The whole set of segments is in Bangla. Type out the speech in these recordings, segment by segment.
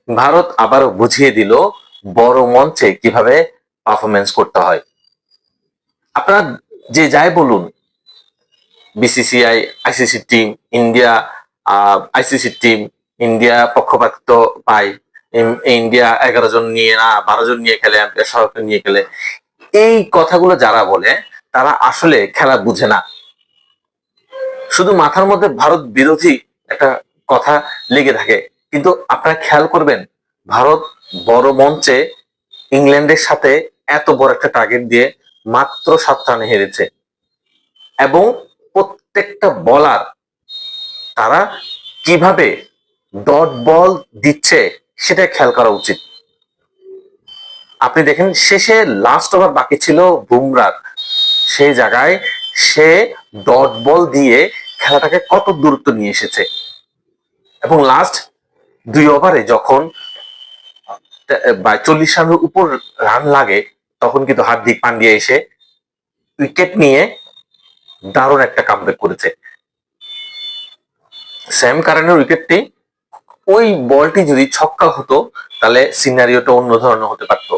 ভারত আবারও বুঝিয়ে দিল বড় মঞ্চে কিভাবে পারফরমেন্স করতে হয়। আপনারা যে যাই বলুন, BCCI, ICC team, India, ICC team, India পক্ষপাতিত্ব পায়, ইন্ডিয়া 11 জন নিয়ে না 12 জন নিয়ে খেলে, আম্পায়ার সহকে নিয়ে খেলে, এই কথাগুলো যারা বলে তারা আসলে খেলা বুঝে না। শুধু মাথার মধ্যে ভারত বিরোধী একটা কথা লেগে থাকে। কিন্তু আপনারা খেয়াল করবেন, ভারত বড় মঞ্চে ইংল্যান্ডের সাথে এত বড় একটা টার্গেট দিয়ে মাত্র 7 রানে হেরেছে, এবং প্রত্যেকটা বলার তারা কিভাবে ডট বল দিচ্ছে সেটা খেয়াল করা উচিত। আপনি দেখেন, শেষে লাস্ট ওভার বাকি ছিল বুমরার, সেই জায়গায় সে ডট বল দিয়ে খেলাটাকে কত দূরত্ব নিয়ে এসেছে। এবং লাস্ট 2 ওভারে যখন 40 রানের উপর রান লাগে, তখন কিন্তু হার্দিক পান্ডিয়া এসে উইকেট নিয়ে দারুণ একটা কামব্যাক করেছে। স্যাম কারানের উইকেটটি, ওই বলটি যদি ছক্কা হতো তাহলে সিনারিওটা অন্য ধরনের হতে পারতো।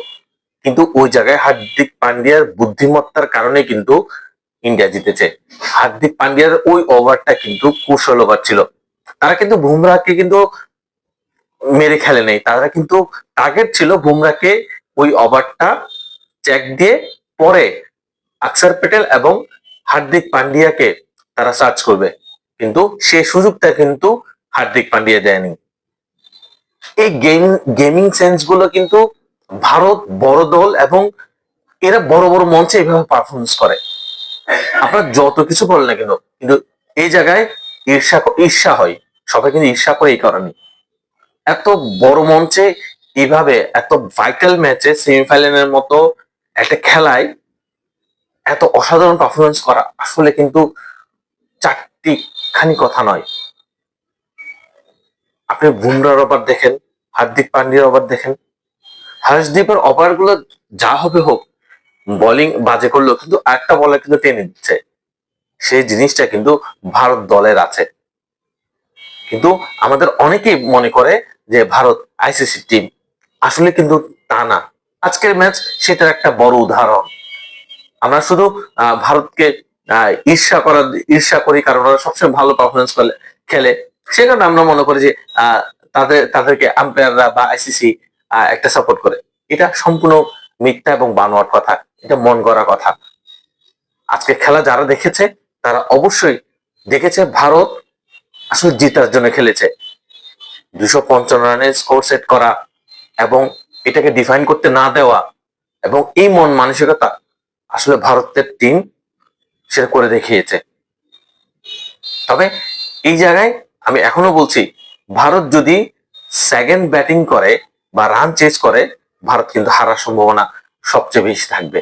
কিন্তু ওই জায়গায় হার্দিক পান্ডিয়ার বুদ্ধিমত্তার কারণে কিন্তু ইন্ডিয়া জিতেছে। হার্দিক পান্ডিয়ার ওই ওভারটা কিন্তু কুশল ওভার ছিল। তারা কিন্তু বুমরাহকে কিন্তু মেরে খেলে নেই, তারা কিন্তু টার্গেট ছিল বুমরাহকে ওই ওভারটা চেক দিয়ে পরে আকসার প্যাটেল এবং হার্দিক পান্ডিয়াকে তারা সার্চ করবে, কিন্তু সে সুযোগটা কিন্তু হার্দিক পান্ডিয়া দেয়নি। এই গেমিং সেন্স গুলো কিন্তু ভারত বড় দল, এবং এরা বড় বড় মঞ্চে এইভাবে পারফরমেন্স করে। আপনার যত কিছু বলেন না কেন, কিন্তু এই জায়গায় ঈর্ষা হয়। সবাই কিন্তু ঈর্ষা করে এই কারণে। এত বড় মঞ্চে এইভাবে এত ভাইটাল ম্যাচে, সেমিফাইনালের মতো একটা খেলায় এত অসাধারণ পারফরমেন্স করা আসলে কিন্তু চারটি খানি কথা নয়। আপনি বুমরার ওভার দেখেন, হার্দিক পান্ডিয়ার ওভার দেখেন, হর্ষদীপের ওভার গুলো যা হবে হোক, বোলিং বাজে করলেও কিন্তু একটা বলে কিন্তু টেনে দিচ্ছে। সেই জিনিসটা কিন্তু ভারত দলের আছে। কিন্তু আমাদের অনেকেই মনে করে যে ভারত আইসিসি টিম, আসলে কিন্তু তা না। আজকের ম্যাচ সেটার একটা বড় উদাহরণ। আমরা শুধু ভারতকে ঈর্ষা করি কারণ ওরা সবসময় ভালো পারফরমেন্স খেলে, সে কারণে আমরা মনে করি যে তাদেরকে আম্পায়াররা বা আইসিসি একটা সাপোর্ট করে। এটা সম্পূর্ণ মিথ্যা এবং বানোয়াট কথা, এটা মন গড়া কথা। আজকে খেলা যারা দেখেছে তারা অবশ্যই দেখেছে ভারত আসলে জিতার জন্য খেলেছে। 255 রানে স্কোর সেট করা এবং এটাকে ডিফাইন করতে না দেওয়া, এবং এই মন মানসিকতা আসলে ভারতের টিম সেটা করে দেখিয়েছে। তবে এই জায়গায় আমি এখনো বলছি, ভারত যদি সেকেন্ড ব্যাটিং করে বা রান চেজ করে, ভারত কিন্তু হারার সম্ভাবনা সবচেয়ে বেশি থাকবে।